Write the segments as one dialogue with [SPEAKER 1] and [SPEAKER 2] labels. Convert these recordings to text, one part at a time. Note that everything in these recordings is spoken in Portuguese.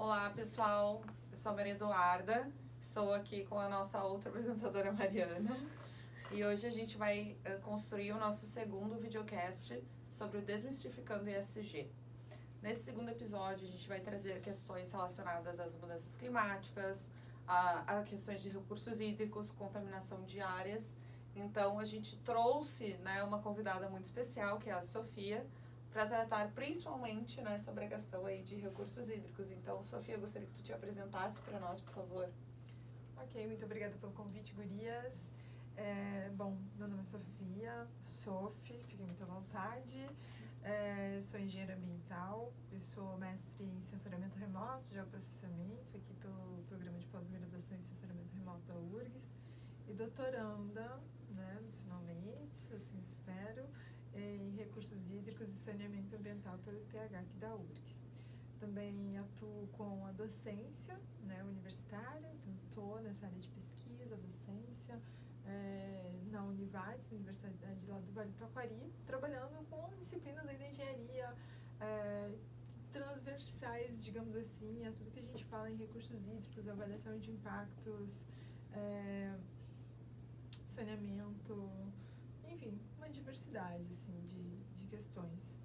[SPEAKER 1] Olá, pessoal. Eu sou a Maria Eduarda. Estou aqui com a nossa outra apresentadora, Mariana. E hoje a gente vai construir o nosso segundo videocast sobre o Desmistificando ESG. Nesse segundo episódio, a gente vai trazer questões relacionadas às mudanças climáticas, a questões de recursos hídricos, contaminação de áreas. Então, a gente trouxe, né, uma convidada muito especial, que é a Sofia, para tratar principalmente, né, sobre a questão aí de recursos hídricos. Então, Sofia, eu gostaria que tu te apresentasse para nós, por favor.
[SPEAKER 2] Ok, muito obrigada pelo convite, gurias. Bom, meu nome é Sofia, fiquem muito à vontade. Sou engenheira ambiental, eu sou mestre em sensoramento remoto, geoprocessamento, aqui pelo programa de pós-graduação em sensoramento remoto da URGS, e doutoranda, né, nos finalmente, assim espero, em recursos hídricos e saneamento ambiental pelo IPH aqui da URGS. Também atuo com a docência, né, universitária, então estou nessa área de pesquisa, docência, na Univades, Universidade lá do Vale do Taquari, trabalhando com disciplinas da engenharia transversais, digamos assim, a tudo que a gente fala em recursos hídricos, avaliação de impactos, saneamento, enfim, uma diversidade assim, de questões.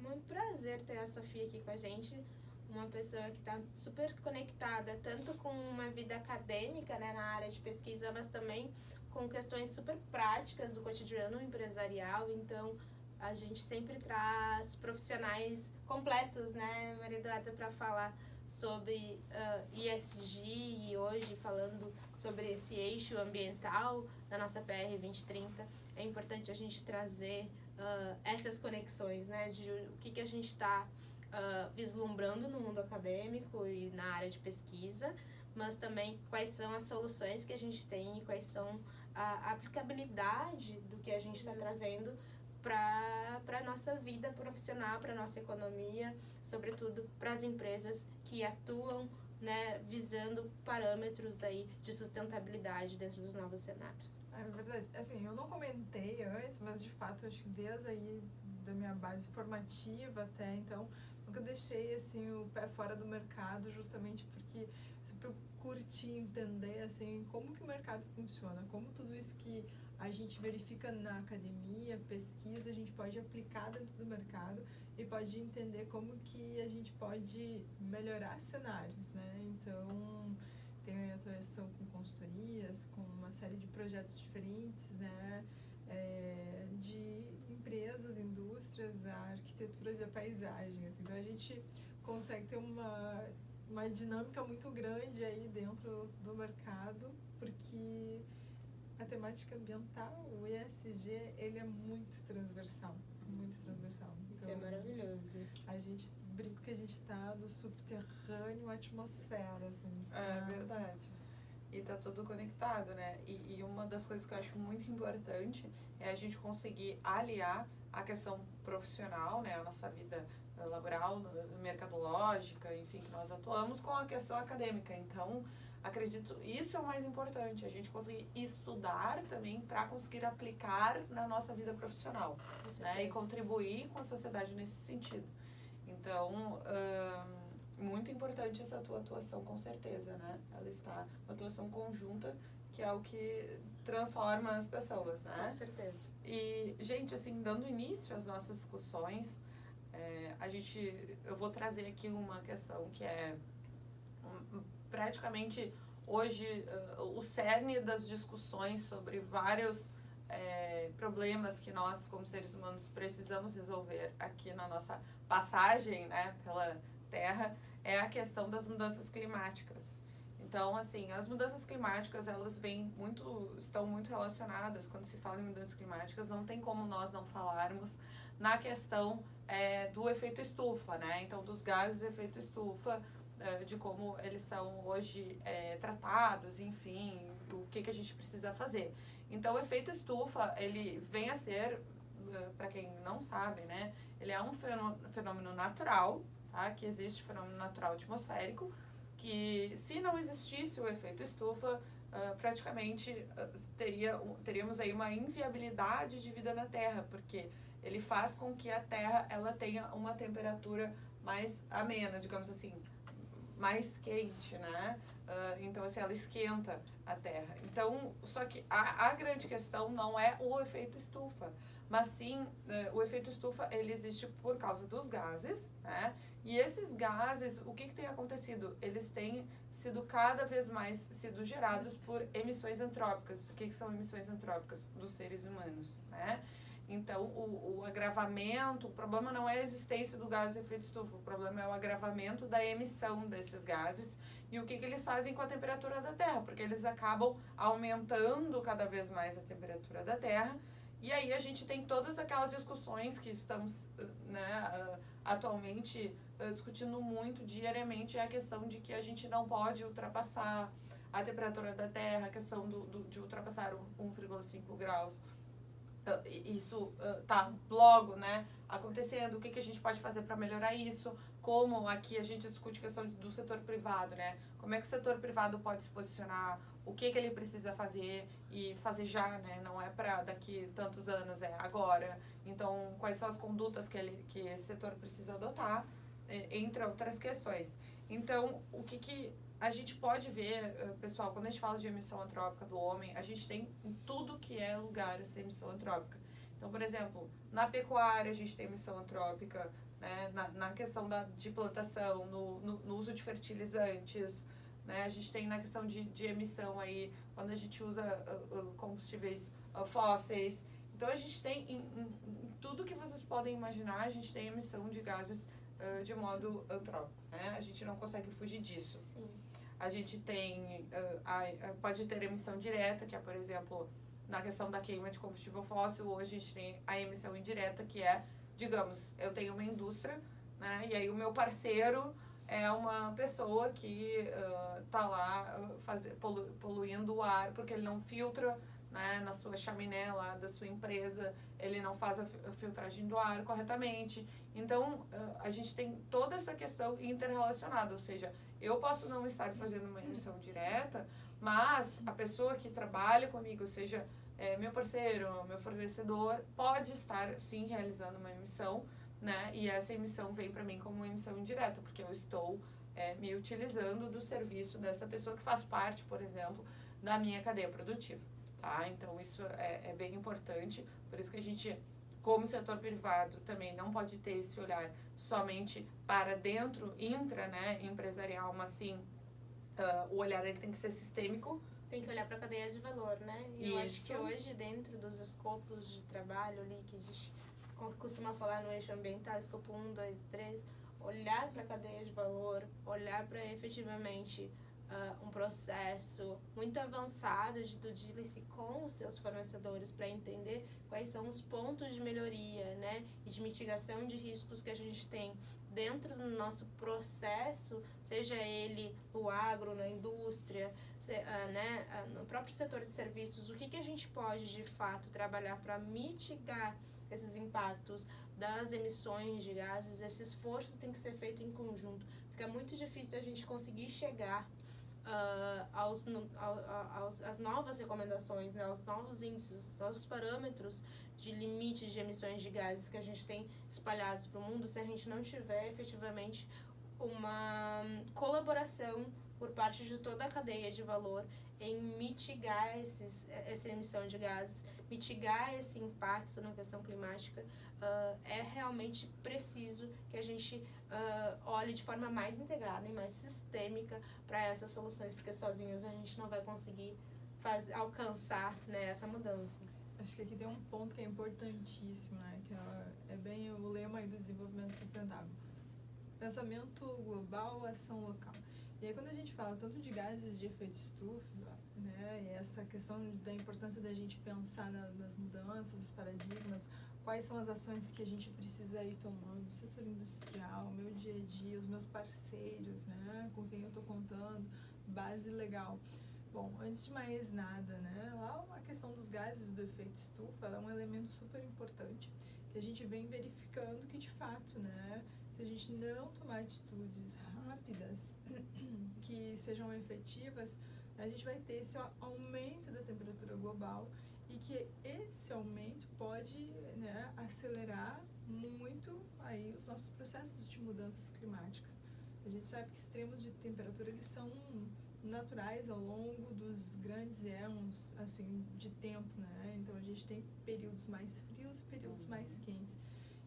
[SPEAKER 3] Muito prazer ter a Sofia aqui com a gente, uma pessoa que está super conectada, tanto com uma vida acadêmica, né, na área de pesquisa, mas também com questões super práticas do cotidiano empresarial. Então, a gente sempre traz profissionais completos, né, Maria Eduarda, para falar sobre ESG e hoje falando sobre esse eixo ambiental da nossa PR 2030. É importante a gente trazer essas conexões, né, de o que a gente está vislumbrando no mundo acadêmico e na área de pesquisa, mas também quais são as soluções que a gente tem e quais são a aplicabilidade do que a gente está trazendo para a nossa vida profissional, para a nossa economia, sobretudo para as empresas que atuam, né, visando parâmetros aí de sustentabilidade dentro dos novos cenários.
[SPEAKER 2] É verdade. Assim, eu não comentei antes, mas de fato, acho que desde aí da minha base formativa até então, nunca deixei assim o pé fora do mercado, justamente porque sempre eu curti entender assim como que o mercado funciona, como tudo isso que a gente verifica na academia, pesquisa, a gente pode aplicar dentro do mercado e pode entender como que a gente pode melhorar cenários, né? Então, tenho atuação com consultorias, com uma série de projetos diferentes, né? De empresas, indústrias, a arquitetura da paisagem. Assim. Então, a gente consegue ter uma dinâmica muito grande aí dentro do mercado, porque a temática ambiental, o ESG, ele é muito transversal. Muito transversal.
[SPEAKER 3] Isso é maravilhoso.
[SPEAKER 2] A gente brinca que a gente está do subterrâneo à atmosfera. Assim,
[SPEAKER 1] É verdade. E tá tudo conectado, né? E uma das coisas que eu acho muito importante é a gente conseguir aliar a questão profissional, né? A nossa vida laboral, mercadológica, enfim, que nós atuamos, com a questão acadêmica. Então, acredito, isso é o mais importante, a gente conseguir estudar também para conseguir aplicar na nossa vida profissional, né? E contribuir com a sociedade nesse sentido. Então, muito importante essa tua atuação, com certeza, né? Ela está, uma atuação conjunta, que é o que transforma as pessoas, né?
[SPEAKER 3] Com certeza.
[SPEAKER 1] E, gente, assim, dando início às nossas discussões, eu vou trazer aqui uma questão que é praticamente hoje o cerne das discussões sobre vários problemas que nós, como seres humanos, precisamos resolver aqui na nossa passagem, né, pela Terra, é a questão das mudanças climáticas. Então, assim, as mudanças climáticas, elas estão muito relacionadas. Quando se fala em mudanças climáticas, não tem como nós não falarmos na questão do efeito estufa, né? Então, dos gases de efeito estufa, de como eles são hoje tratados, enfim, o que a gente precisa fazer. Então, o efeito estufa, ele vem a ser, para quem não sabe, né? Ele é um fenômeno natural, tá? Que existe fenômeno natural atmosférico, que se não existisse o efeito estufa, praticamente teríamos aí uma inviabilidade de vida na Terra, porque ele faz com que a Terra ela tenha uma temperatura mais amena, digamos assim, mais quente, né? Então, assim, ela esquenta a Terra. Então, só que a grande questão não é o efeito estufa, mas sim, o efeito estufa, ele existe por causa dos gases, né? E esses gases, o que tem acontecido? Eles têm sido cada vez mais sido gerados por emissões antrópicas. O que são emissões antrópicas? Dos seres humanos, né? Então, o agravamento, o problema não é a existência do gás de efeito estufa, o problema é o agravamento da emissão desses gases e o que eles fazem com a temperatura da Terra, porque eles acabam aumentando cada vez mais a temperatura da Terra. E aí a gente tem todas aquelas discussões que estamos, né, atualmente discutindo muito diariamente, é a questão de que a gente não pode ultrapassar a temperatura da Terra, a questão de ultrapassar 1,5 graus. Isso tá logo, né, acontecendo, o que a gente pode fazer para melhorar isso, como aqui a gente discute a questão do setor privado, né, como é que o setor privado pode se posicionar, o que ele precisa fazer e fazer já, né, não é para daqui tantos anos, é agora. Então, quais são as condutas que esse setor precisa adotar, entre outras questões. Então, o que a gente pode ver, pessoal, quando a gente fala de emissão antrópica do homem, a gente tem em tudo que é lugar essa emissão antrópica. Então, por exemplo, na pecuária a gente tem emissão antrópica, né, na questão de plantação, no uso de fertilizantes, né, a gente tem na questão de emissão aí, quando a gente usa combustíveis fósseis. Então, a gente tem em tudo que vocês podem imaginar, a gente tem emissão de gases de modo antrópico, né? A gente não consegue fugir disso.
[SPEAKER 3] Sim.
[SPEAKER 1] A gente tem, pode ter emissão direta, que é, por exemplo, na questão da queima de combustível fóssil, hoje a gente tem a emissão indireta, que é, digamos, eu tenho uma indústria, né? E aí o meu parceiro é uma pessoa que tá lá poluindo o ar, porque ele não filtra, né, na sua chaminé lá da sua empresa, ele não faz a filtragem do ar corretamente. Então, a gente tem toda essa questão interrelacionada, ou seja, eu posso não estar fazendo uma emissão direta, mas a pessoa que trabalha comigo, ou seja, meu parceiro, meu fornecedor, pode estar, sim, realizando uma emissão, né? E essa emissão vem para mim como uma emissão indireta, porque eu estou me utilizando do serviço dessa pessoa que faz parte, por exemplo, da minha cadeia produtiva. Tá? Então, isso é bem importante, por isso que a gente, como setor privado, também não pode ter esse olhar somente para dentro, né, empresarial, mas sim, o olhar ele tem que ser sistêmico.
[SPEAKER 3] Tem que olhar para a cadeia de valor, né? E eu acho que hoje, dentro dos escopos de trabalho ali, que a gente costuma falar no eixo ambiental, escopo 1, 2, 3, olhar para a cadeia de valor, olhar para efetivamente um processo muito avançado de due diligence com os seus fornecedores para entender quais são os pontos de melhoria, né, e de mitigação de riscos que a gente tem dentro do nosso processo, seja ele no agro, na indústria, né, no próprio setor de serviços, o que a gente pode de fato trabalhar para mitigar esses impactos das emissões de gases. Esse esforço tem que ser feito em conjunto. Fica muito difícil a gente conseguir chegar às novas recomendações, né, aos novos índices, aos novos parâmetros de limite de emissões de gases que a gente tem espalhados para o mundo, se a gente não tiver efetivamente uma colaboração por parte de toda a cadeia de valor em mitigar essa emissão de gases, mitigar esse impacto na questão climática. É realmente preciso que a gente olhe de forma mais integrada e mais sistêmica para essas soluções, porque sozinhos a gente não vai conseguir alcançar, né, essa mudança.
[SPEAKER 2] Acho que aqui tem um ponto que é importantíssimo, né, que é bem o lema aí do desenvolvimento sustentável. Pensamento global, ação local. E aí quando a gente fala tanto de gases de efeito estufa, né, e essa questão da importância da gente pensar nas mudanças, os paradigmas, quais são as ações que a gente precisa ir tomando, o setor industrial, o meu dia a dia, os meus parceiros, né, com quem eu estou contando, base legal. Bom, antes de mais nada, né, lá a questão dos gases do efeito estufa, ela é um elemento super importante, que a gente vem verificando que de fato, né, se a gente não tomar atitudes rápidas que sejam efetivas, a gente vai ter esse aumento da temperatura global e que esse aumento pode, né, acelerar muito aí os nossos processos de mudanças climáticas. A gente sabe que extremos de temperatura eles são naturais ao longo dos grandes éons assim de tempo, né? Então a gente tem períodos mais frios, períodos mais quentes.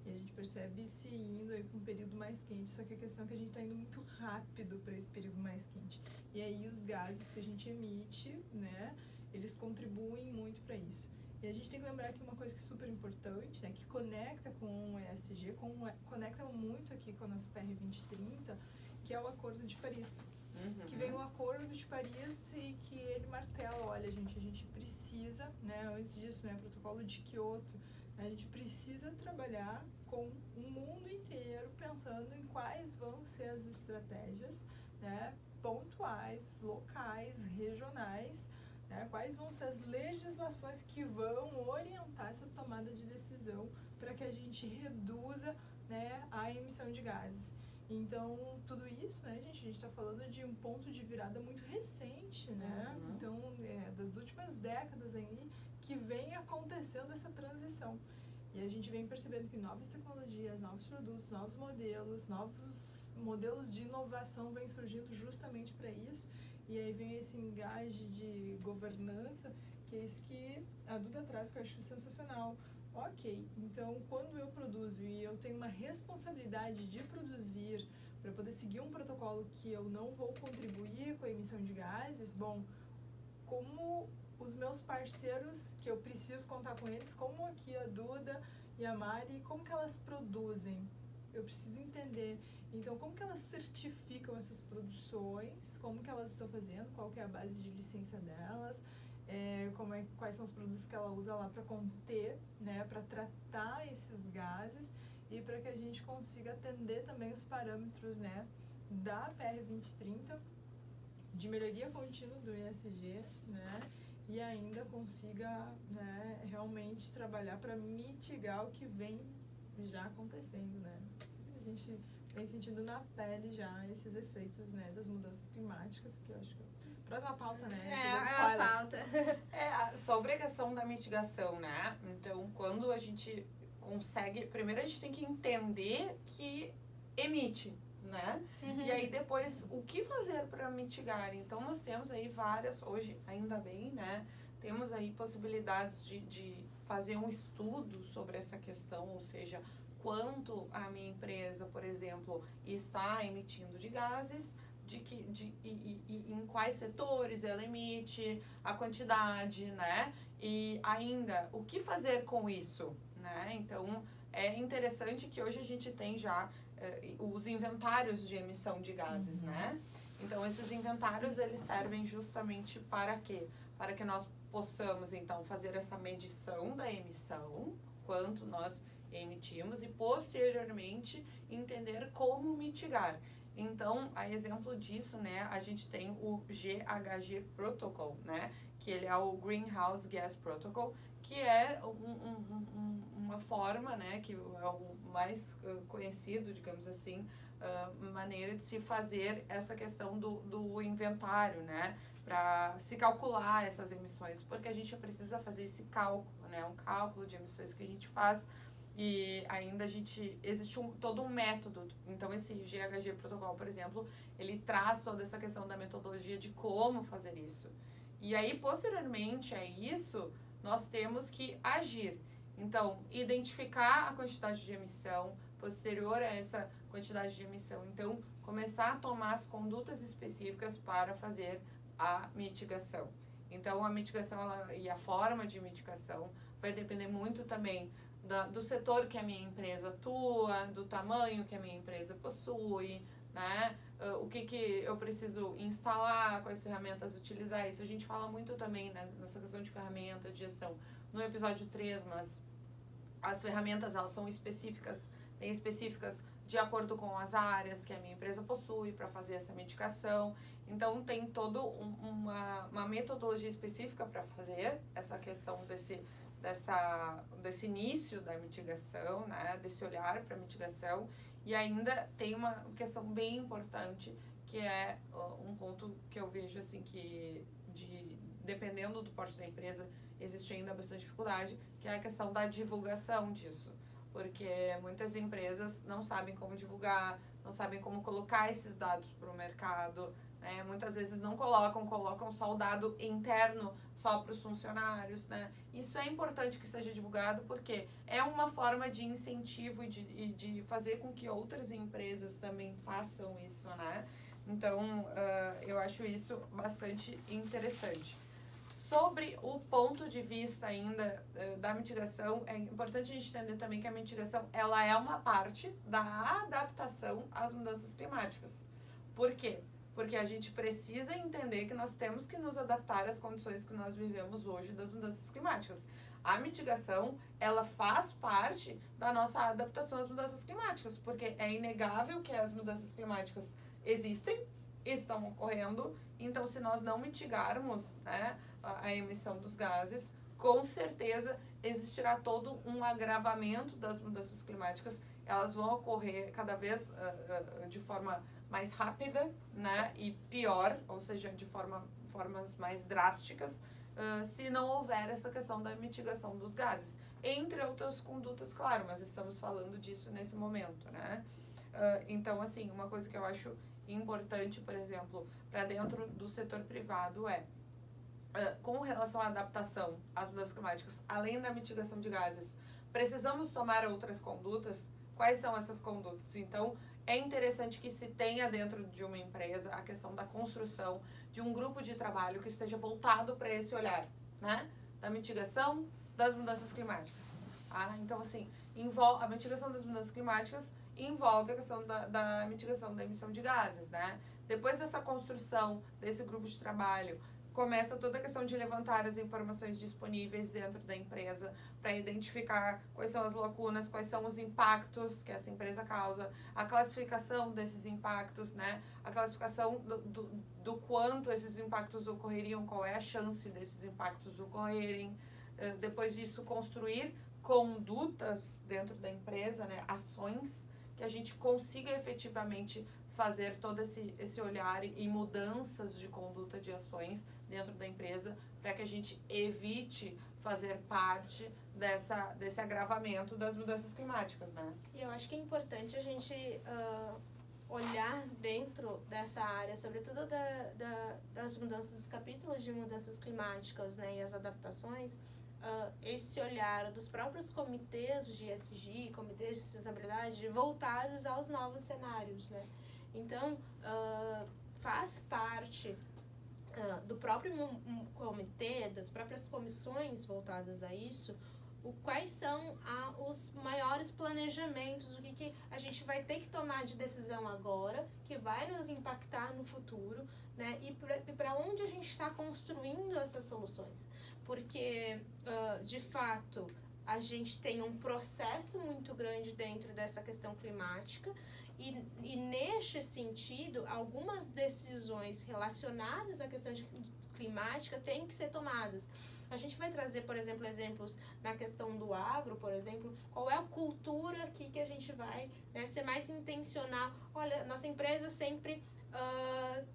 [SPEAKER 2] E a gente percebe se indo aí para um período mais quente, só que a questão é que a gente está indo muito rápido para esse período mais quente. E aí os gases que a gente emite, né, eles contribuem muito para isso. E a gente tem que lembrar que uma coisa que é super importante, né, que conecta com o ESG, conecta muito aqui com a nossa PR 2030, que é o Acordo de Paris. Que vem o Acordo de Paris e que ele martela, olha gente, a gente precisa, né, antes disso, né, Protocolo de Kyoto, a gente precisa trabalhar com o mundo inteiro pensando em quais vão ser as estratégias, né, pontuais, locais, regionais, né, quais vão ser as legislações que vão orientar essa tomada de decisão para que a gente reduza, né, a emissão de gases. Então, tudo isso, né, gente, a gente está falando de um ponto de virada muito recente, né? Então, das últimas décadas aí que vem acontecendo essa transição. E a gente vem percebendo que novas tecnologias, novos produtos, novos modelos de inovação vêm surgindo justamente para isso. E aí vem esse engaje de governança, que é isso que a Duda traz, que eu acho sensacional. Ok, então quando eu produzo e eu tenho uma responsabilidade de produzir para poder seguir um protocolo que eu não vou contribuir com a emissão de gases, bom, como os meus parceiros, que eu preciso contar com eles, como aqui a Duda e a Mari, como que elas produzem? Eu preciso entender. Então, como que elas certificam essas produções? Como que elas estão fazendo? Qual que é a base de licença delas? Quais são os produtos que ela usa lá para conter, né, para tratar esses gases e para que a gente consiga atender também os parâmetros, né, da PR 2030 de melhoria contínua do ESG, né, e ainda consiga, né, realmente trabalhar para mitigar o que vem já acontecendo, né. A gente vem sentindo na pele já esses efeitos, né, das mudanças climáticas, que eu acho que próxima pauta, né?
[SPEAKER 3] A pauta.
[SPEAKER 1] Sobre a questão da mitigação, né? Então, quando a gente consegue... Primeiro, a gente tem que entender que emite, né? E aí, depois, o que fazer para mitigar? Então, nós temos aí várias... Hoje, ainda bem, né? Temos aí possibilidades de fazer um estudo sobre essa questão, ou seja, quanto a minha empresa, por exemplo, está emitindo de gases... em quais setores ela emite, a quantidade, né? E ainda, o que fazer com isso, né? Então, é interessante que hoje a gente tem já os inventários de emissão de gases, né? Então, esses inventários, eles servem justamente para quê? Para que nós possamos, então, fazer essa medição da emissão, quanto nós emitimos, e posteriormente entender como mitigar. Então, a exemplo disso, né, a gente tem o GHG Protocol, né, que ele é o Greenhouse Gas Protocol, que é uma forma, né, que é o mais conhecido, digamos assim, maneira de se fazer essa questão do inventário, né, para se calcular essas emissões, porque a gente precisa fazer esse cálculo, né, um cálculo de emissões que a gente faz. E ainda existe todo um método. Então, esse GHG Protocol, por exemplo, ele traz toda essa questão da metodologia de como fazer isso. E aí, posteriormente a isso, nós temos que agir. Então, identificar a quantidade de emissão, posterior a essa quantidade de emissão. Então, começar a tomar as condutas específicas para fazer a mitigação. Então, a mitigação e a forma de mitigação vai depender muito também do setor que a minha empresa atua, do tamanho que a minha empresa possui, né? O que eu preciso instalar, quais ferramentas utilizar. Isso a gente fala muito também, né, nessa questão de ferramenta, de gestão, no episódio 3, mas as ferramentas, elas são específicas, bem específicas de acordo com as áreas que a minha empresa possui para fazer essa mitigação. Então, tem toda uma metodologia específica para fazer essa questão desse início da mitigação, né, desse olhar para a mitigação. E ainda tem uma questão bem importante, que é um ponto que eu vejo assim que, dependendo do porte da empresa, existe ainda bastante dificuldade, que é a questão da divulgação disso. Porque muitas empresas não sabem como divulgar, não sabem como colocar esses dados para o mercado, né? Muitas vezes não colocam só o dado interno só para os funcionários, né? Isso é importante que seja divulgado porque é uma forma de incentivo e de fazer com que outras empresas também façam isso, né? Então, eu acho isso bastante interessante. Sobre o ponto de vista ainda da mitigação, é importante a gente entender também que a mitigação ela é uma parte da adaptação às mudanças climáticas. Por quê? Porque a gente precisa entender que nós temos que nos adaptar às condições que nós vivemos hoje das mudanças climáticas. A mitigação, ela faz parte da nossa adaptação às mudanças climáticas, porque é inegável que as mudanças climáticas existem, estão ocorrendo, então se nós não mitigarmos, né, a emissão dos gases, com certeza existirá todo um agravamento das mudanças climáticas, elas vão ocorrer cada vez de forma mais rápida, né, e pior, ou seja, de formas mais drásticas, se não houver essa questão da mitigação dos gases. Entre outras condutas, claro, mas estamos falando disso nesse momento, né? Então, assim, uma coisa que eu acho importante, por exemplo, para dentro do setor privado com relação à adaptação às mudanças climáticas, além da mitigação de gases, precisamos tomar outras condutas. Quais são essas condutas? Então, é interessante que se tenha dentro de uma empresa a questão da construção de um grupo de trabalho que esteja voltado para esse olhar, né? Da mitigação das mudanças climáticas. Então, assim, a mitigação das mudanças climáticas envolve a questão da mitigação da emissão de gases, né? Depois dessa construção desse grupo de trabalho, começa toda a questão de levantar as informações disponíveis dentro da empresa para identificar quais são as lacunas, quais são os impactos que essa empresa causa, a classificação desses impactos, né? A classificação do quanto esses impactos ocorreriam, qual é a chance desses impactos ocorrerem. Depois disso, construir condutas dentro da empresa, né? Ações que a gente consiga efetivamente fazer todo esse olhar e mudanças de conduta de ações dentro da empresa para que a gente evite fazer parte desse agravamento das mudanças climáticas, né?
[SPEAKER 3] E eu acho que é importante a gente olhar dentro dessa área, sobretudo das mudanças, dos capítulos de mudanças climáticas, né, e as adaptações, esse olhar dos próprios comitês de ESG, comitês de sustentabilidade, voltados aos novos cenários, né? Então, faz parte do próprio comitê, das próprias comissões voltadas a isso, quais são os maiores planejamentos, o que a gente vai ter que tomar de decisão agora, que vai nos impactar no futuro, né? E para onde a gente está construindo essas soluções. Porque, de fato, a gente tem um processo muito grande dentro dessa questão climática, e neste sentido, algumas decisões relacionadas à questão climática têm que ser tomadas. A gente vai trazer, por exemplo, exemplos na questão do agro, por exemplo, qual é a cultura aqui que a gente vai, né, ser mais intencional. Olha, nossa empresa sempre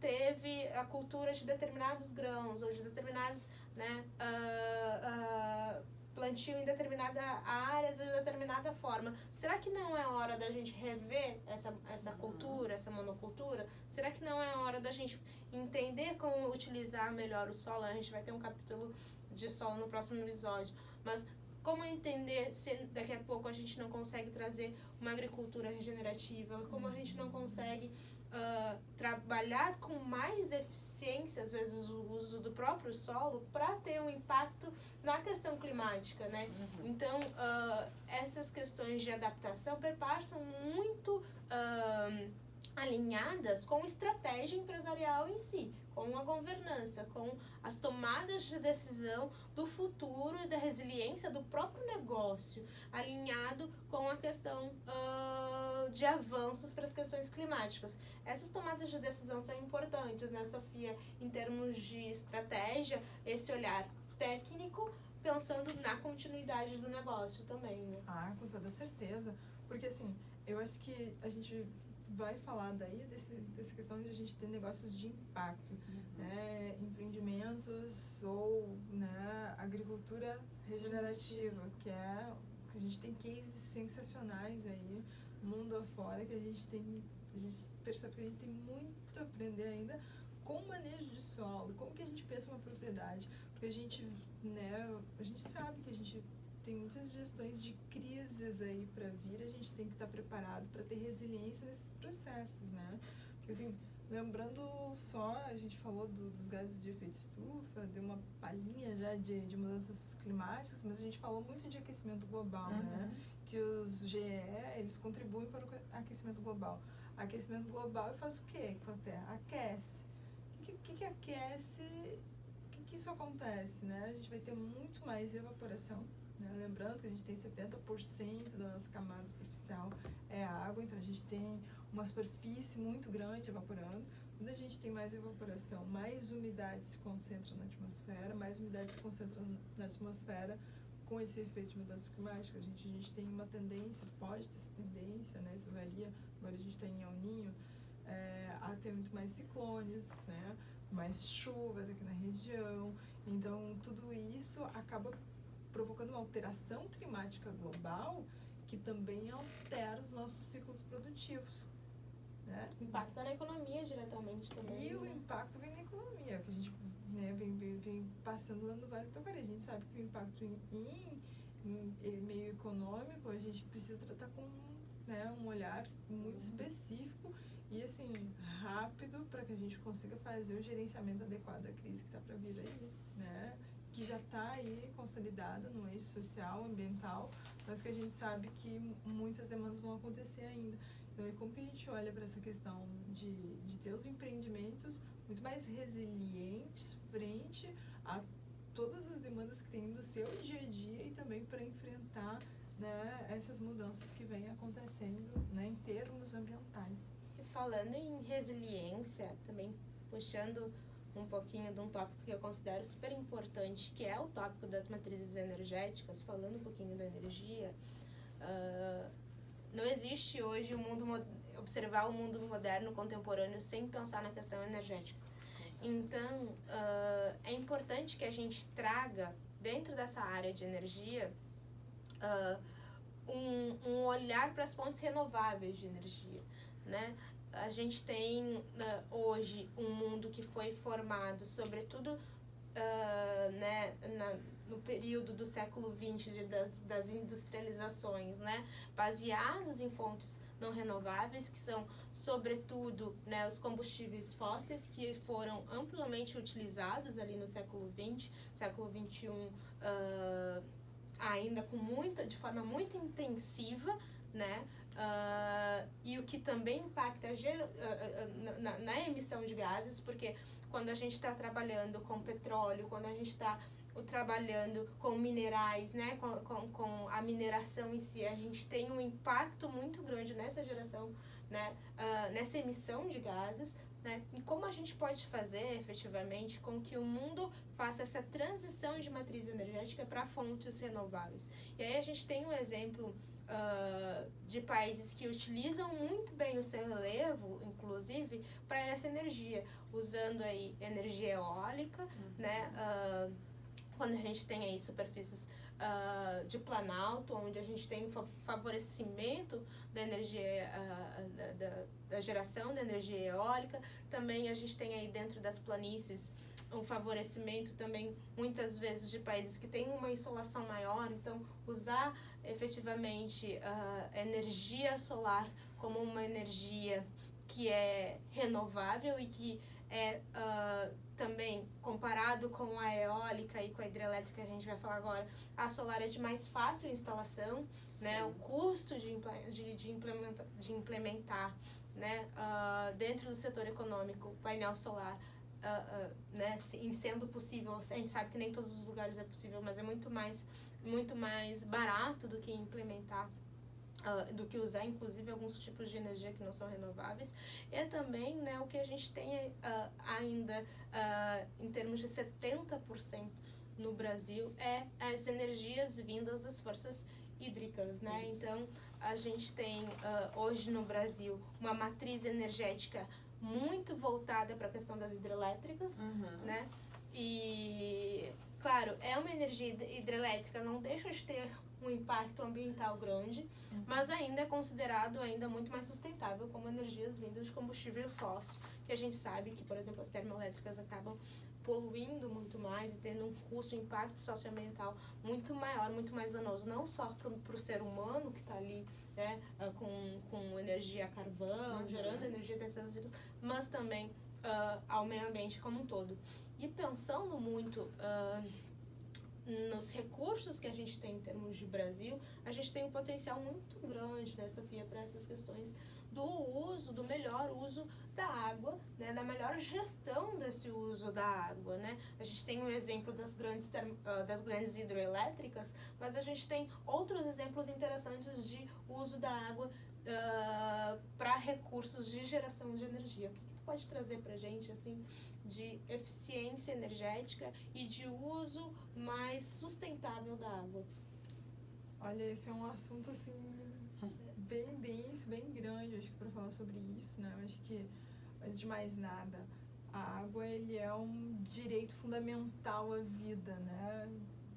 [SPEAKER 3] teve a cultura de determinados grãos ou de determinados, né, plantio em determinada área, de determinada forma. Será que não é hora da gente rever essa cultura, essa monocultura? Será que não é hora da gente entender como utilizar melhor o solo? A gente vai ter um capítulo de solo no próximo episódio. Mas como entender se daqui a pouco a gente não consegue trazer uma agricultura regenerativa? Como a gente não consegue trabalhar com mais eficiência, às vezes, o uso do próprio solo para ter um impacto na questão climática, né? Então, essas questões de adaptação perpassam muito alinhadas com estratégia empresarial em si, com a governança, com as tomadas de decisão do futuro e da resiliência do próprio negócio, alinhado com a questão de avanços para as questões climáticas. Essas tomadas de decisão são importantes, né, Sofia, em termos de estratégia, esse olhar técnico, pensando na continuidade do negócio também, né?
[SPEAKER 2] Com toda certeza. Porque, assim, eu acho que a gente vai falar daí dessa questão de a gente ter negócios de impacto, né, empreendimentos ou, né, agricultura regenerativa, que a gente tem cases sensacionais aí, mundo afora, que a gente percebe que a gente tem muito a aprender ainda com o manejo de solo, como que a gente pensa uma propriedade, porque a gente sabe que a gente tem muitas gestões de crises aí para vir, a gente tem que estar preparado para ter resiliência nesses processos, né? Porque assim, lembrando só, a gente falou dos gases de efeito estufa, deu uma palhinha já de mudanças climáticas, mas a gente falou muito de aquecimento global, né? Que os GE, eles contribuem para o aquecimento global. Aquecimento global faz o quê com a Terra? Aquece. O que aquece? O que isso acontece, né? A gente vai ter muito mais evaporação, né? Lembrando que a gente tem 70% da nossa camada superficial é água, então a gente tem uma superfície muito grande evaporando. Quando a gente tem mais evaporação, mais umidade se concentra na atmosfera, mais umidade se concentra na atmosfera com esse efeito de mudança climática. A gente tem uma tendência, pode ter essa tendência, né? Isso varia, agora a gente está em El Niño, a ter muito mais ciclones, né? Mais chuvas aqui na região. Então, tudo isso acaba provocando uma alteração climática global que também altera os nossos ciclos produtivos, né?
[SPEAKER 3] Impacta na economia diretamente também.
[SPEAKER 2] E o impacto vem na economia, que a gente, né, vem passando lá no Vale do Taquari. A gente sabe que o impacto em meio econômico a gente precisa tratar com, né, um olhar muito específico e assim, rápido, para que a gente consiga fazer o gerenciamento adequado da crise que está para vir aí, né? Que já está aí consolidada no eixo social, ambiental, mas que a gente sabe que muitas demandas vão acontecer ainda. Então, como que a gente olha para essa questão de ter os empreendimentos muito mais resilientes frente a todas as demandas que tem no seu dia a dia e também para enfrentar, né, essas mudanças que vêm acontecendo, né, em termos ambientais.
[SPEAKER 3] E falando em resiliência, também puxando um pouquinho de um tópico que eu considero super importante, que é o tópico das matrizes energéticas, falando um pouquinho da energia, não existe hoje observar o mundo moderno, contemporâneo, sem pensar na questão energética. Então, é importante que a gente traga, dentro dessa área de energia, um olhar para as fontes renováveis de energia, né? A gente tem hoje um mundo que foi formado, sobretudo né, no período do século XX, das industrializações, né, baseados em fontes não renováveis, que são, sobretudo, né, os combustíveis fósseis, que foram amplamente utilizados ali no século XX, século XXI, ainda de forma muito intensiva, né? E o que também impacta na emissão de gases, porque quando a gente está trabalhando com petróleo, quando a gente está trabalhando com minerais, né, com a mineração em si, a gente tem um impacto muito grande nessa geração, né, nessa emissão de gases, né, e como a gente pode fazer efetivamente com que o mundo faça essa transição de matriz energética para fontes renováveis. E aí a gente tem um exemplo de países que utilizam muito bem o seu relevo, inclusive, para essa energia, usando aí energia eólica, né, quando a gente tem aí superfícies de planalto, onde a gente tem favorecimento da energia, da geração da energia eólica. Também a gente tem aí dentro das planícies um favorecimento também, muitas vezes, de países que têm uma insolação maior. Então, usar efetivamente a energia solar como uma energia que é renovável e que é também, comparado com a eólica e com a hidrelétrica que a gente vai falar agora, a solar é de mais fácil instalação, né? O custo de implementar, né, dentro do setor econômico, painel solar, né, em sendo possível, a gente sabe que nem todos os lugares é possível, mas é muito mais barato do que implementar, do que usar, inclusive, alguns tipos de energia que não são renováveis. E também, né, o que a gente tem ainda em termos de 70% no Brasil é as energias vindas das forças hídricas, né? Então, a gente tem hoje no Brasil uma matriz energética muito voltada para a questão das hidrelétricas, né? E, claro, é uma energia hidrelétrica, não deixa de ter um impacto ambiental grande, mas ainda é considerado ainda muito mais sustentável como energias vindas de combustível fóssil, que a gente sabe que, por exemplo, as termoelétricas acabam poluindo muito mais e tendo um custo, um impacto socioambiental muito maior, muito mais danoso, não só para o ser humano que está ali, né, com energia a carvão, gerando energia dessas usinas, mas também ao meio ambiente como um todo. E pensando muito nos recursos que a gente tem em termos de Brasil, a gente tem um potencial muito grande, né, Sofia, para essas questões do melhor uso da água, né, da melhor gestão desse uso da água, né? A gente tem um exemplo das grandes hidroelétricas, mas a gente tem outros exemplos interessantes de uso da água para recursos de geração de energia. O que tu pode trazer para a gente, assim, de eficiência energética e de uso mais sustentável da água?
[SPEAKER 2] Olha, esse é um assunto, assim, bem denso, bem grande, acho que para falar sobre isso, né? Eu acho que, antes de mais nada, a água, ele é um direito fundamental à vida, né?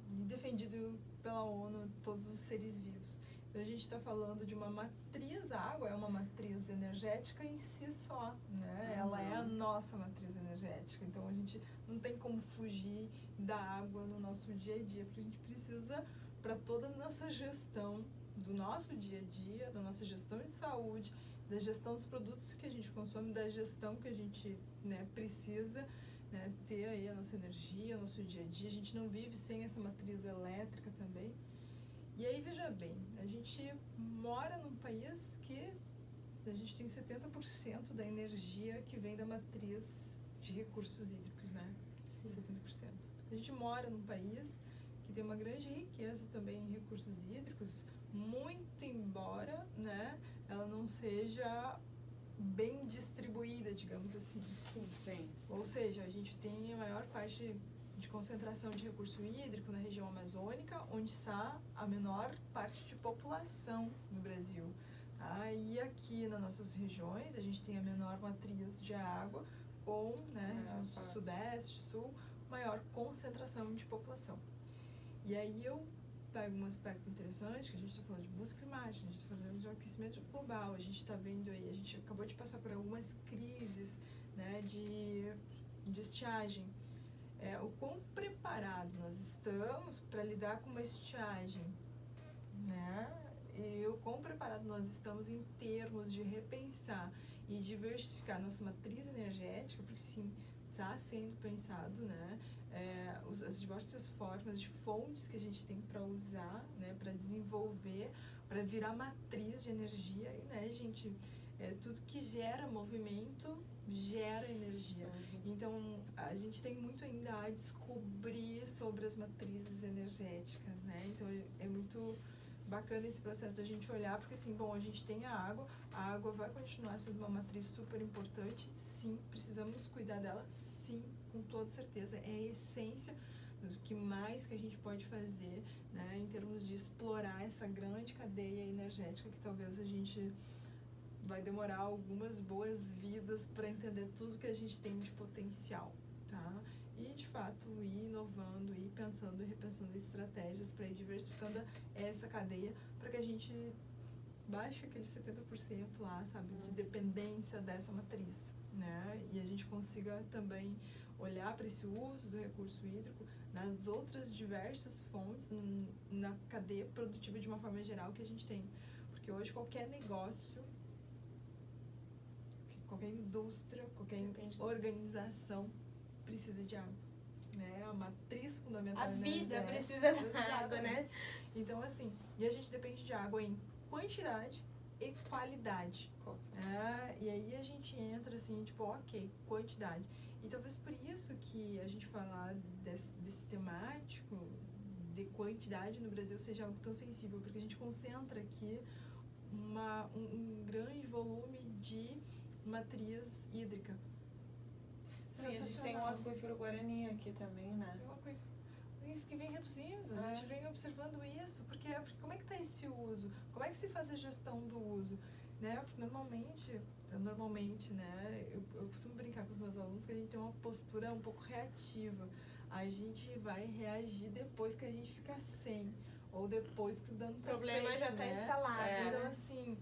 [SPEAKER 2] E defendido pela ONU, todos os seres vivos. Então, a gente está falando de uma matriz, a água é uma matriz energética em si só, né? Ela é a nossa matriz energética, então a gente não tem como fugir da água no nosso dia a dia, porque a gente precisa, para toda a nossa gestão do nosso dia a dia, da nossa gestão de saúde, da gestão dos produtos que a gente consome, da gestão que a gente, né, precisa, né, ter aí a nossa energia, o nosso dia a dia. A gente não vive sem essa matriz elétrica também. E aí, veja bem, a gente mora num país que a gente tem 70% da energia que vem da matriz de recursos hídricos, né? Sim. 70%. A gente mora num país que tem uma grande riqueza também em recursos hídricos, muito embora, né, ela não seja bem distribuída, digamos assim.
[SPEAKER 1] Sim.
[SPEAKER 2] Ou seja, a gente tem a maior parte de concentração de recurso hídrico na região amazônica, onde está a menor parte de população no Brasil. Tá? E aqui nas nossas regiões, a gente tem a menor matriz de água, com, né, sudeste, sul, maior concentração de população. E aí eu pego um aspecto interessante, que a gente está falando de mudança climática, a gente está falando de aquecimento global, a gente está vendo aí, a gente acabou de passar por algumas crises, né, de estiagem. O quão preparado nós estamos para lidar com uma estiagem, né? E o quão preparado nós estamos em termos de repensar e diversificar nossa matriz energética, porque sim, está sendo pensado, né? As diversas formas de fontes que a gente tem para usar, né? Para desenvolver, para virar matriz de energia, e, né, gente, tudo que gera movimento gera energia. Então, a gente tem muito ainda a descobrir sobre as matrizes energéticas, né? Então, é muito bacana esse processo da gente olhar, porque assim, bom, a gente tem a água vai continuar sendo uma matriz super importante, sim, precisamos cuidar dela, sim, com toda certeza, é a essência, mas o que mais que a gente pode fazer, né, em termos de explorar essa grande cadeia energética que talvez a gente vai demorar algumas boas vidas para entender tudo que a gente tem de potencial, tá? E, de fato, ir inovando, ir pensando e repensando estratégias para ir diversificando essa cadeia para que a gente baixe aquele 70% lá, sabe, de dependência dessa matriz, né? E a gente consiga também olhar para esse uso do recurso hídrico nas outras diversas fontes, na cadeia produtiva de uma forma geral que a gente tem. Porque hoje qualquer negócio, qualquer indústria, qualquer organização precisa de água, né? A matriz fundamental.
[SPEAKER 3] A vida precisa da água, né?
[SPEAKER 2] Então, assim, e a gente depende de água em quantidade e qualidade. E aí a gente entra assim, tipo, ok, quantidade. E talvez por isso que a gente falar desse temático de quantidade no Brasil seja algo tão sensível, porque a gente concentra aqui um grande volume de matriz hídrica.
[SPEAKER 1] Sim, a gente tem um aquífero Guarani aqui também, né?
[SPEAKER 2] Tem um aquífero. isso que vem reduzindo, a gente vem observando isso, porque como é que está esse uso? Como é que se faz a gestão do uso? Né? Porque normalmente, né, eu costumo brincar com os meus alunos que a gente tem uma postura um pouco reativa. A gente vai reagir depois que a gente ficar sem, ou depois que o dano tá feito,
[SPEAKER 3] o problema já está instalado.
[SPEAKER 2] Então, assim,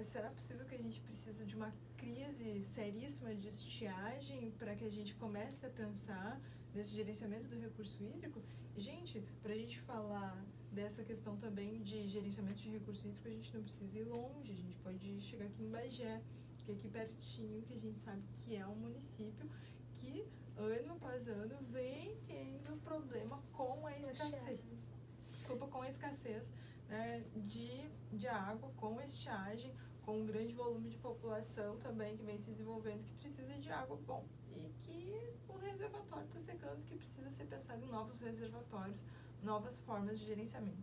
[SPEAKER 2] será possível que a gente precisa de uma crise seríssima de estiagem para que a gente comece a pensar nesse gerenciamento do recurso hídrico? E, gente, para a gente falar dessa questão também de gerenciamento de recurso hídrico, a gente não precisa ir longe, a gente pode chegar aqui em Bagé, que é aqui pertinho, que a gente sabe que é um município que ano após ano vem tendo problema com a escassez. Com a escassez, né, de água, com estiagem, com um grande volume de população também que vem se desenvolvendo, que precisa de água bom. E que o reservatório está secando, que precisa ser pensado em novos reservatórios, novas formas de gerenciamento.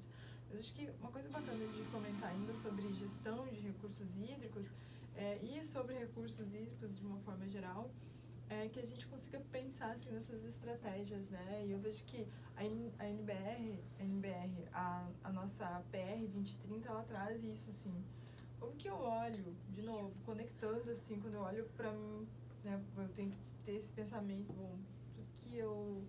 [SPEAKER 2] Mas acho que uma coisa bacana de comentar ainda sobre gestão de recursos hídricos e sobre recursos hídricos de uma forma geral, é que a gente consiga pensar assim, nessas estratégias, né? E eu vejo que a NBR, a nossa PR 2030, ela traz isso, assim. Como que eu olho, de novo, conectando, assim, quando eu olho para mim, né? Eu tenho que ter esse pensamento, bom, tudo que eu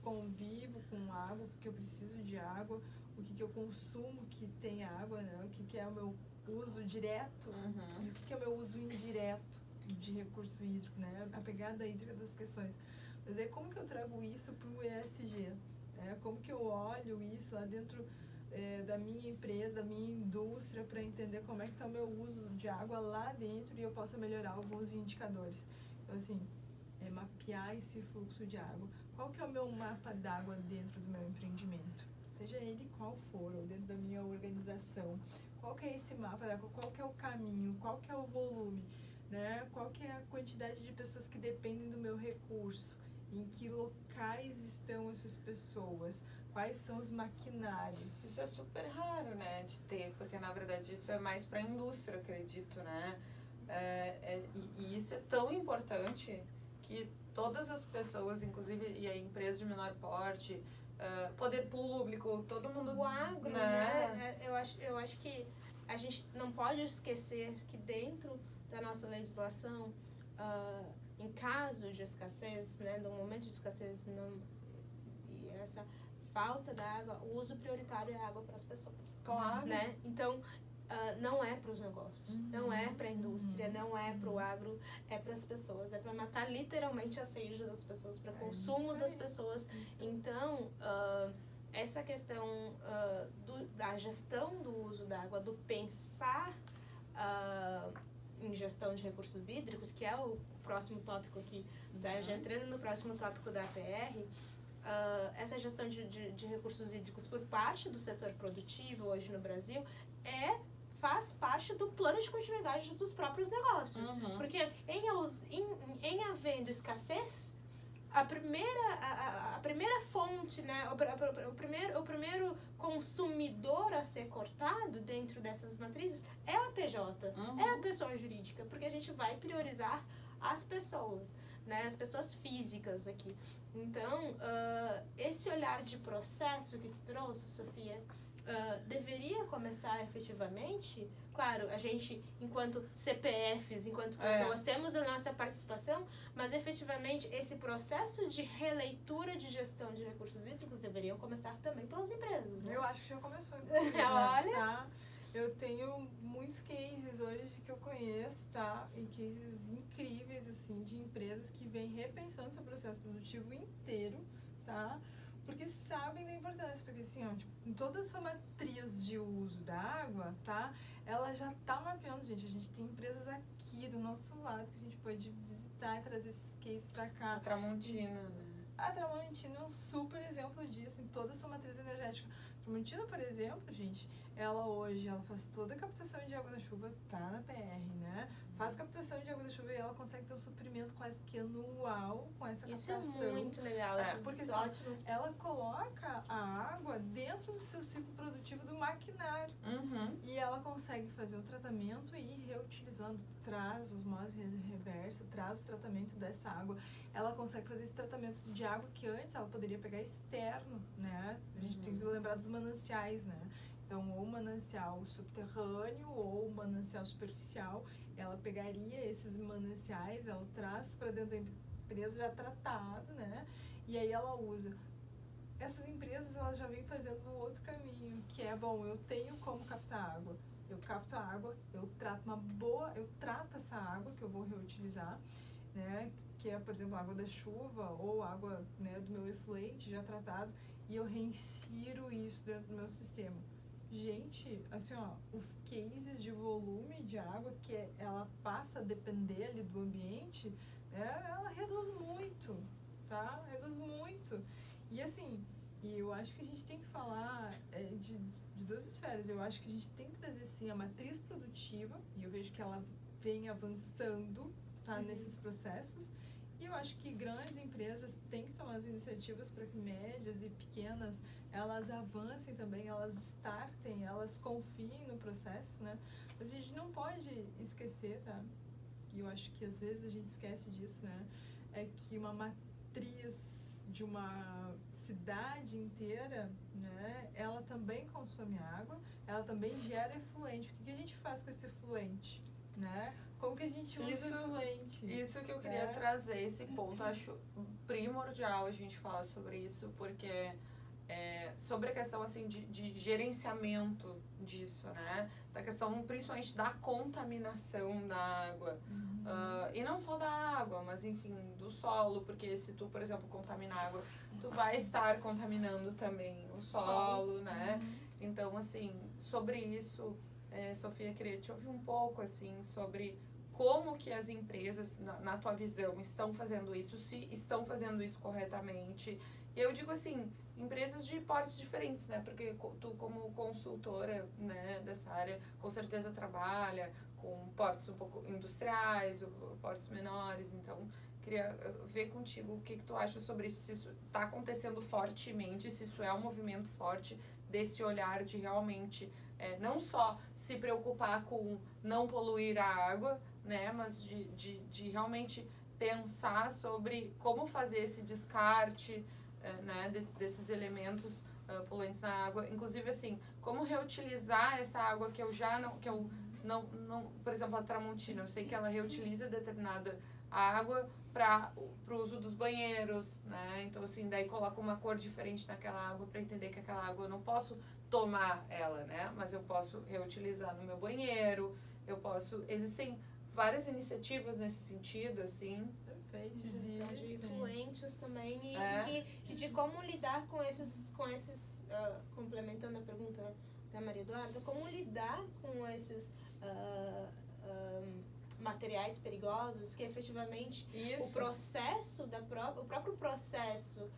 [SPEAKER 2] convivo com água, o que eu preciso de água, o que eu consumo que tem água, né? O que é o meu uso direto e o que é o meu uso indireto de recurso hídrico, né? A pegada hídrica das questões. Mas aí como que eu trago isso para o ESG? Como que eu olho isso lá dentro da minha empresa, da minha indústria, para entender como é que está o meu uso de água lá dentro e eu possa melhorar alguns indicadores. Então, assim, mapear esse fluxo de água. Qual que é o meu mapa d'água dentro do meu empreendimento? Seja ele qual for, ou dentro da minha organização. Qual que é esse mapa d'água? Qual que é o caminho? Qual que é o volume? Né? Qual que é a quantidade de pessoas que dependem do meu recurso? Em que locais estão essas pessoas? Quais são os maquinários?
[SPEAKER 1] Isso é super raro, né, de ter, porque na verdade isso é mais para a indústria, acredito, né? E isso é tão importante que todas as pessoas, inclusive e a empresas de menor porte, poder público, todo mundo...
[SPEAKER 3] O agro, né? Eu acho que a gente não pode esquecer que dentro da nossa legislação, em caso de escassez, né, no momento de escassez e essa falta da água, o uso prioritário é água para as pessoas.
[SPEAKER 1] Claro.
[SPEAKER 3] Né? Então, não é para os negócios, não é para a indústria, não é para o agro, é para as pessoas, é para matar literalmente a sede das pessoas, para o consumo das pessoas. Então, essa questão da gestão do uso da água, do pensar em gestão de recursos hídricos, que é o próximo tópico aqui, já entrando no próximo tópico da APR, essa gestão de recursos hídricos por parte do setor produtivo hoje no Brasil faz parte do plano de continuidade dos próprios negócios. Porque em havendo escassez, a primeira fonte, né, o primeiro consumidor a ser cortado dentro dessas matrizes é a PJ, é a pessoa jurídica, porque a gente vai priorizar as pessoas, né, as pessoas físicas aqui. Então, esse olhar de processo que tu trouxe, Sofia, deveria começar efetivamente. Claro, a gente, enquanto CPFs, enquanto pessoas, temos a nossa participação, mas efetivamente esse processo de releitura de gestão de recursos hídricos deveriam começar também pelas empresas, né?
[SPEAKER 2] Eu acho que já começou.
[SPEAKER 3] Olha!
[SPEAKER 2] Tá? Eu tenho muitos cases hoje que eu conheço, tá? E cases incríveis, assim, de empresas que vêm repensando seu processo produtivo inteiro, tá? Porque sabem da importância, porque assim, ó, tipo, em toda a sua matriz de uso da água, tá? Ela já tá mapeando, gente. A gente tem empresas aqui do nosso lado que a gente pode visitar e trazer esses cases pra cá.
[SPEAKER 1] A Tramontina, né?
[SPEAKER 2] A Tramontina é um super exemplo disso, em toda a sua matriz energética. A Tramontina, por exemplo, gente, ela hoje, ela faz toda a captação de água da chuva, tá na PR, né? faz captação de água da chuva e ela consegue ter um suprimento quase que anual com essa
[SPEAKER 3] Isso
[SPEAKER 2] captação.
[SPEAKER 3] é muito legal, esses
[SPEAKER 2] Porque
[SPEAKER 3] ótimos...
[SPEAKER 2] ela coloca a água dentro do seu ciclo produtivo do maquinário. E ela consegue fazer o tratamento e ir reutilizando, traz osmose reversa, traz o tratamento dessa água. Ela consegue fazer esse tratamento de água que antes ela poderia pegar externo, né? A gente tem que lembrar dos mananciais, né? Então, ou manancial subterrâneo ou manancial superficial, ela pegaria esses mananciais, ela traz para dentro da empresa já tratado, né? E aí ela usa. Essas empresas, elas já vêm fazendo um outro caminho, que é, bom, eu tenho como captar água. Eu capto a água, eu trato essa água que eu vou reutilizar, né? Que é, por exemplo, a água da chuva ou água, né, do meu efluente já tratado, e eu reinsiro isso dentro do meu sistema. Gente, assim, ó, os cases de volume de água que ela passa a depender ali do ambiente, ela reduz muito, tá? Reduz muito. E assim, eu acho que a gente tem que falar de duas esferas. Eu acho que a gente tem que trazer, sim, a matriz produtiva, e eu vejo que ela vem avançando, tá, nesses processos. E eu acho que grandes empresas têm que tomar as iniciativas para que médias e pequenas elas avancem também, elas startem, elas confiem no processo, né? Mas a gente não pode esquecer, tá? E eu acho que às vezes a gente esquece disso, né? É que uma matriz de uma cidade inteira, né? Ela também consome água, ela também gera efluente. O que a gente faz com esse efluente, né? Como que a gente usa o efluente?
[SPEAKER 1] Isso que eu queria trazer, esse ponto. Acho primordial a gente falar sobre isso, porque sobre a questão assim, de gerenciamento disso, né? Da questão principalmente da contaminação da água. E não só da água, mas enfim, do solo, porque se tu, por exemplo, contaminar água, tu vai estar contaminando também o solo, né? Então, assim, sobre isso, Sofia, queria te ouvir um pouco, assim, sobre como que as empresas, na tua visão, estão fazendo isso, se estão fazendo isso corretamente. E eu digo assim, empresas de portes diferentes, né? Porque tu, como consultora, né, dessa área, com certeza trabalha com portes um pouco industriais, portes menores. Então, queria ver contigo o que tu acha sobre isso, se isso está acontecendo fortemente, se isso é um movimento forte desse olhar de realmente não só se preocupar com não poluir a água, né, mas de realmente pensar sobre como fazer esse descarte, né, desses elementos poluentes na água, inclusive assim, como reutilizar essa água que eu não, por exemplo, a Tramontina, eu sei que ela reutiliza determinada água para o uso dos banheiros, né? Então assim, daí coloca uma cor diferente naquela água para entender que aquela água eu não posso tomar ela, né? Mas eu posso reutilizar no meu banheiro, existem várias iniciativas nesse sentido, assim.
[SPEAKER 2] Perfeito.
[SPEAKER 3] De influentes também e de como lidar com esses complementando a pergunta da Maria Eduarda, como lidar com esses materiais perigosos que efetivamente o próprio processo,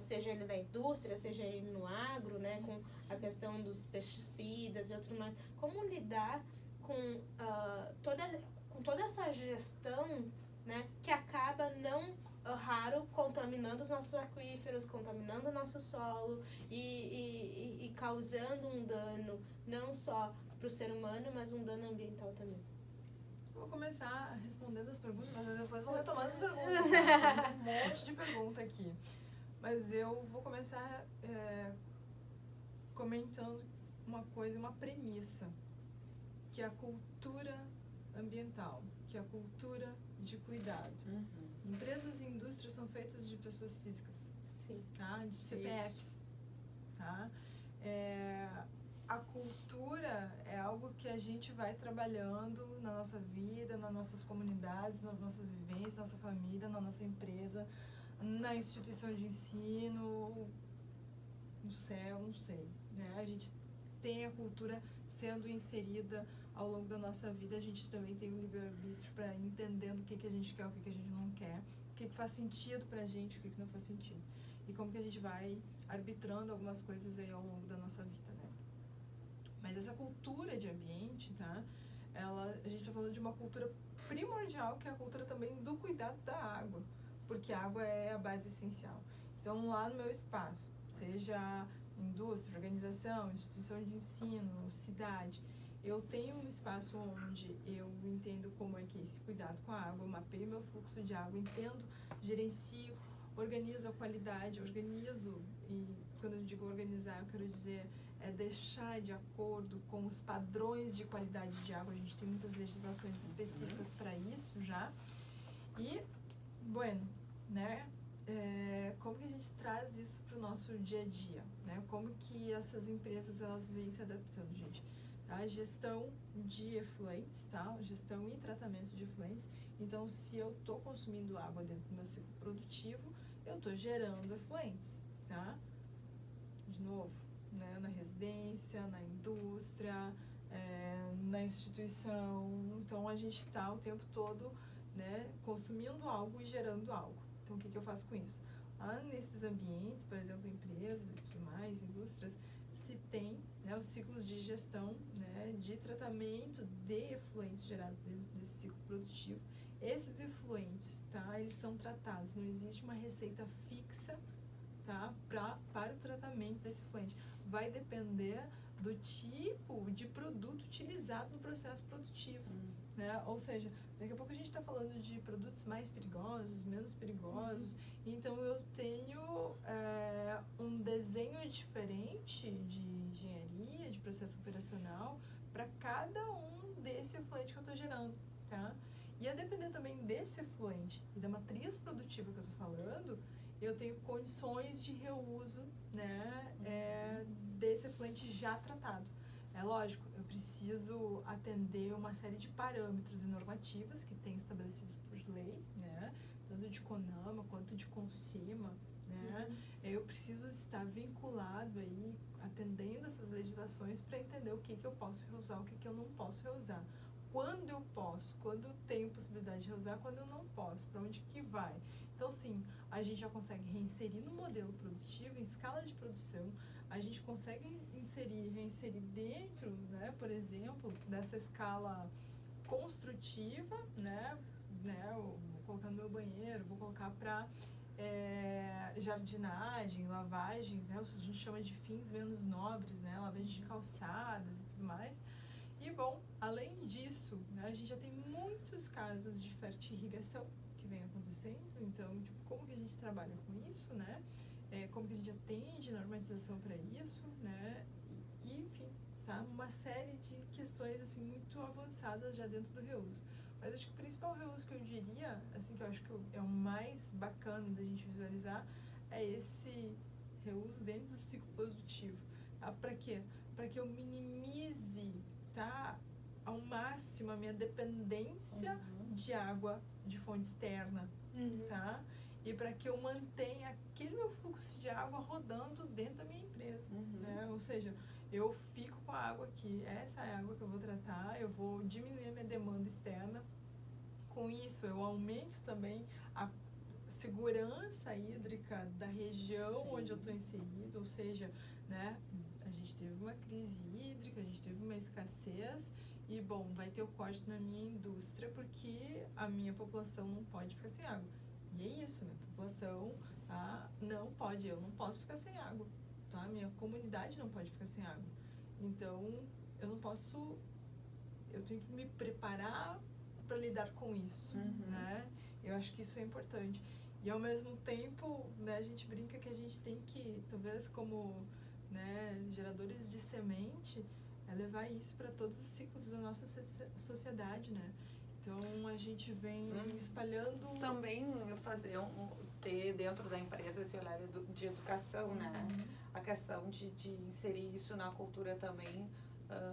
[SPEAKER 3] seja ele da indústria, seja ele no agro, né, com a questão dos pesticidas e outros mais, como lidar com toda essa gestão, né, que acaba não raro contaminando os nossos aquíferos, contaminando o nosso solo e causando um dano não só para o ser humano, mas um dano ambiental também.
[SPEAKER 2] Vou começar respondendo as perguntas, mas depois vou retomando as perguntas. Tem um monte de pergunta aqui. Mas eu vou começar comentando uma coisa, uma premissa, que é a cultura ambiental, que é a cultura de cuidado. Empresas e indústrias são feitas de pessoas físicas.
[SPEAKER 3] Sim.
[SPEAKER 2] Tá? De CPFs. Tá? A cultura é algo que a gente vai trabalhando na nossa vida, nas nossas comunidades, nas nossas vivências, na nossa família, na nossa empresa, na instituição de ensino, no céu, não sei. Né? A gente tem a cultura sendo inserida ao longo da nossa vida. A gente também tem o livre-arbítrio para ir entendendo o que a gente quer, o que a gente não quer, o que faz sentido pra gente, o que não faz sentido. E como que a gente vai arbitrando algumas coisas aí ao longo da nossa vida, né? Mas essa cultura de ambiente, tá? a gente está falando de uma cultura primordial, que é a cultura também do cuidado da água, porque a água é a base essencial. Então, lá no meu espaço, seja indústria, organização, instituição de ensino, cidade, eu tenho um espaço onde eu entendo como é que é esse cuidado com a água, eu mapeio meu fluxo de água, entendo, gerencio, organizo a qualidade, e quando eu digo organizar, eu quero dizer deixar de acordo com os padrões de qualidade de água. A gente tem muitas legislações específicas para isso já. E, bueno, né? Como que a gente traz isso para o nosso dia a dia, né? Como que essas empresas elas vêm se adaptando, gente? A gestão de efluentes, tá? Gestão e tratamento de efluentes. Então, se eu estou consumindo água dentro do meu ciclo produtivo, eu estou gerando efluentes, tá? De novo, né? Na residência, na indústria, na instituição. Então, a gente está o tempo todo, né, consumindo algo e gerando algo. Então, o que eu faço com isso? Lá nesses ambientes, por exemplo, empresas e tudo mais, indústrias, se tem, né, os ciclos de gestão, né, de tratamento de efluentes gerados dentro desse ciclo produtivo. Esses efluentes, tá, eles são tratados, não existe uma receita fixa, tá, para o tratamento desse efluente. Vai depender do tipo de produto utilizado no processo produtivo, né? Ou seja, daqui a pouco a gente está falando de produtos mais perigosos, menos perigosos, então eu tenho um desenho diferente de engenharia, de processo operacional, para cada um desse efluente que eu estou gerando, tá? E a depender também desse efluente e da matriz produtiva que eu estou falando, eu tenho condições de reuso, né, desse efluente já tratado. É lógico, eu preciso atender uma série de parâmetros e normativas que tem estabelecidos por lei, né, tanto de CONAMA quanto de CONSEMA, né. Eu preciso estar vinculado aí, atendendo essas legislações para entender o que eu posso reusar, o que eu não posso reusar. Quando eu posso, quando eu tenho possibilidade de reusar, quando eu não posso, para onde que vai. Então, sim, a gente já consegue reinserir no modelo produtivo, em escala de produção, a gente consegue reinserir dentro, né, por exemplo, dessa escala construtiva, né, eu vou colocar no meu banheiro, vou colocar para jardinagem, lavagens, né, a gente chama de fins menos nobres, né, lavagem de calçadas e tudo mais. E, bom, além disso, né, a gente já tem muitos casos de fertirrigação que vem acontecendo, então, tipo, como que a gente trabalha com isso, né? Como que a gente atende normatização para isso, né? E, enfim, tá? Uma série de questões, assim, muito avançadas já dentro do reuso. Mas acho que o principal reuso que eu diria, assim, que eu acho que é o mais bacana da gente visualizar, é esse reuso dentro do ciclo produtivo. Tá? Para quê? Para que eu minimize, tá, ao máximo a minha dependência de água de fonte externa, tá? E para que eu mantenha aquele meu fluxo de água rodando dentro da minha empresa, né? Ou seja, eu fico com a água aqui, essa é a água que eu vou tratar, eu vou diminuir a minha demanda externa. Com isso, eu aumento também a segurança hídrica da região onde eu estou inserido, ou seja, né, a gente teve uma crise hídrica, a gente teve uma escassez e, bom, vai ter o corte na minha indústria porque a minha população não pode ficar sem água. E é isso, minha população, tá, não pode, eu não posso ficar sem água, tá? Minha comunidade não pode ficar sem água. Então, eu não posso, eu tenho que me preparar para lidar com isso, né? Eu acho que isso é importante. E ao mesmo tempo, né, a gente brinca que a gente tem que, talvez como, né, geradores de semente, levar isso para todos os ciclos da nossa sociedade, né? Então a gente vem espalhando.
[SPEAKER 1] Também ter dentro da empresa esse olhar de educação, né? A questão de inserir isso na cultura também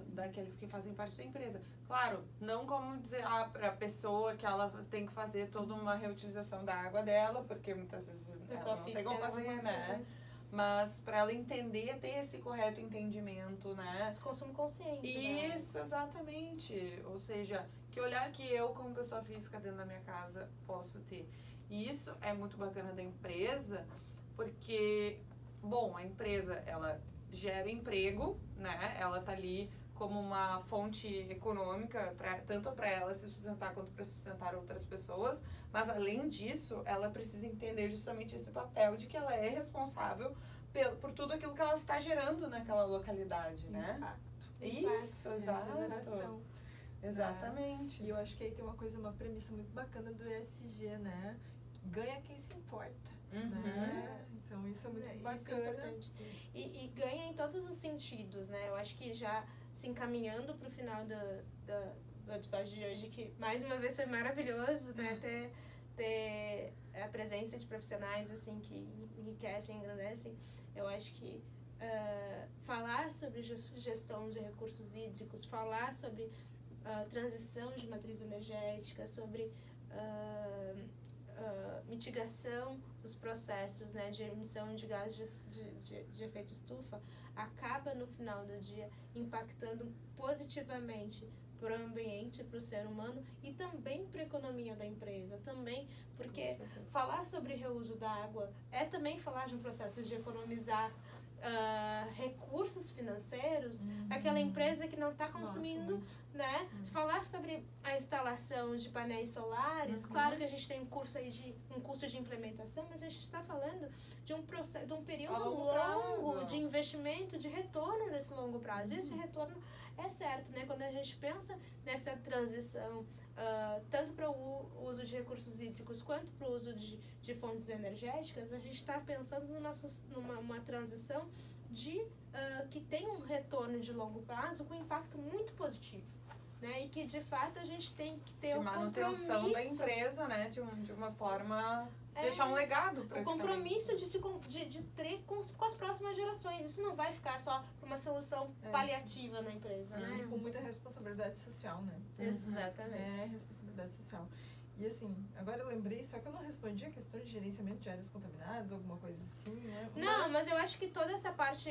[SPEAKER 1] daqueles que fazem parte da empresa. Claro, não como dizer para a pessoa que ela tem que fazer toda uma reutilização da água dela, porque muitas vezes ela não tem como fazer, né? Mas para ela entender, ter esse correto entendimento, né?
[SPEAKER 3] Esse consumo consciente.
[SPEAKER 1] Isso, né? Exatamente. Ou seja, que olhar que eu, como pessoa física dentro da minha casa, posso ter. E isso é muito bacana da empresa, porque, bom, a empresa, ela gera emprego, né? Ela tá ali como uma fonte econômica, tanto para ela se sustentar quanto para sustentar outras pessoas, mas além disso, ela precisa entender justamente esse papel de que ela é responsável por tudo aquilo que ela está gerando naquela localidade, né? Isso, exato.
[SPEAKER 2] Regeneração.
[SPEAKER 1] Exatamente.
[SPEAKER 2] E eu acho que aí tem uma premissa muito bacana do ESG, né? Ganha quem se importa, né? Então isso é muito bacana.
[SPEAKER 3] Isso é importante. E ganha em todos os sentidos, né? Eu acho que já se encaminhando para o final do episódio de hoje, que mais uma vez foi maravilhoso, né? Ter a presença de profissionais assim que enriquecem, engrandecem. Eu acho que falar sobre gestão de recursos hídricos, falar sobre transição de matriz energética, sobre mitigação dos processos, né, de emissão de gases de efeito estufa, acaba no final do dia impactando positivamente para o ambiente, para o ser humano e também para a economia da empresa, também porque falar sobre reuso da água é também falar de um processo de economizar recursos financeiros daquela empresa que não está consumindo, né? Falar sobre a instalação de painéis solares, claro que a gente tem um curso de implementação, mas a gente está falando de um processo, de um período longo de investimento, de retorno nesse longo prazo. E esse retorno é certo, né? Quando a gente pensa nessa transição, tanto para o uso de recursos hídricos quanto para o uso de fontes energéticas, a gente está pensando numa transição que tem um retorno de longo prazo com impacto muito positivo. Né? E que de fato a gente tem que ter
[SPEAKER 1] de manutenção da empresa, né? De uma forma deixar um legado praticamente.
[SPEAKER 3] O compromisso de ter com as próximas gerações. Isso não vai ficar só para uma solução paliativa na empresa, né?
[SPEAKER 2] E com muita responsabilidade social, né?
[SPEAKER 3] Exatamente.
[SPEAKER 2] Responsabilidade social. E assim, agora eu lembrei, só que eu não respondi a questão de gerenciamento de áreas contaminadas, alguma coisa assim, né?
[SPEAKER 3] Não, mas eu acho que toda essa parte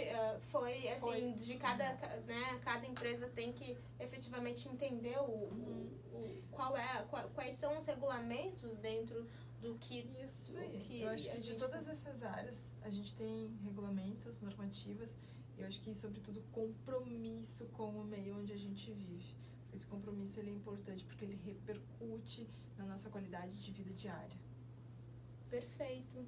[SPEAKER 3] foi assim, de cada empresa tem que efetivamente entender quais são os regulamentos dentro do que...
[SPEAKER 2] Isso aí. Eu acho que de todas essas áreas, a gente tem regulamentos, normativas, e eu acho que, sobretudo, compromisso com o meio onde a gente vive. Esse compromisso ele é importante porque ele repercute na nossa qualidade de vida diária.
[SPEAKER 3] Perfeito.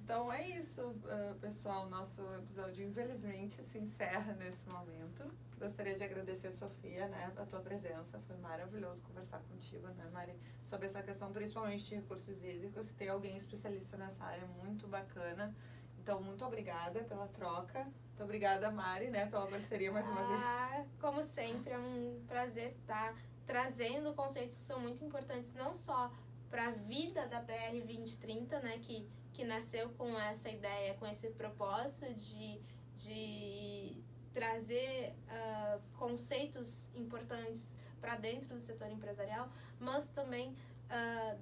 [SPEAKER 1] Então é isso, pessoal. Nosso episódio, infelizmente, se encerra nesse momento. Gostaria de agradecer, Sofia, né, a tua presença. Foi maravilhoso conversar contigo, né, Mari? Sobre essa questão, principalmente de recursos hídricos. Ter alguém especialista nessa área é muito bacana. Então, muito obrigada pela troca. Muito obrigada, Mari, né, pela parceria mais uma vez.
[SPEAKER 3] Como sempre, é um prazer estar trazendo conceitos que são muito importantes, não só para a vida da PR 2030, né, que nasceu com essa ideia, com esse propósito de trazer conceitos importantes para dentro do setor empresarial, mas também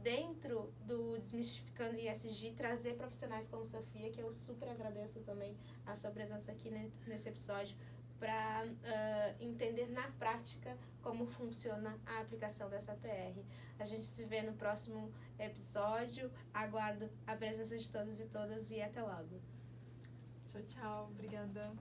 [SPEAKER 3] dentro do Desmistificando ESG, trazer profissionais como Sofia, que eu super agradeço também a sua presença aqui nesse episódio, para entender na prática como funciona a aplicação dessa PR. A gente se vê no próximo episódio. Aguardo a presença de todos e todas e até logo.
[SPEAKER 2] Tchau, tchau. Obrigada.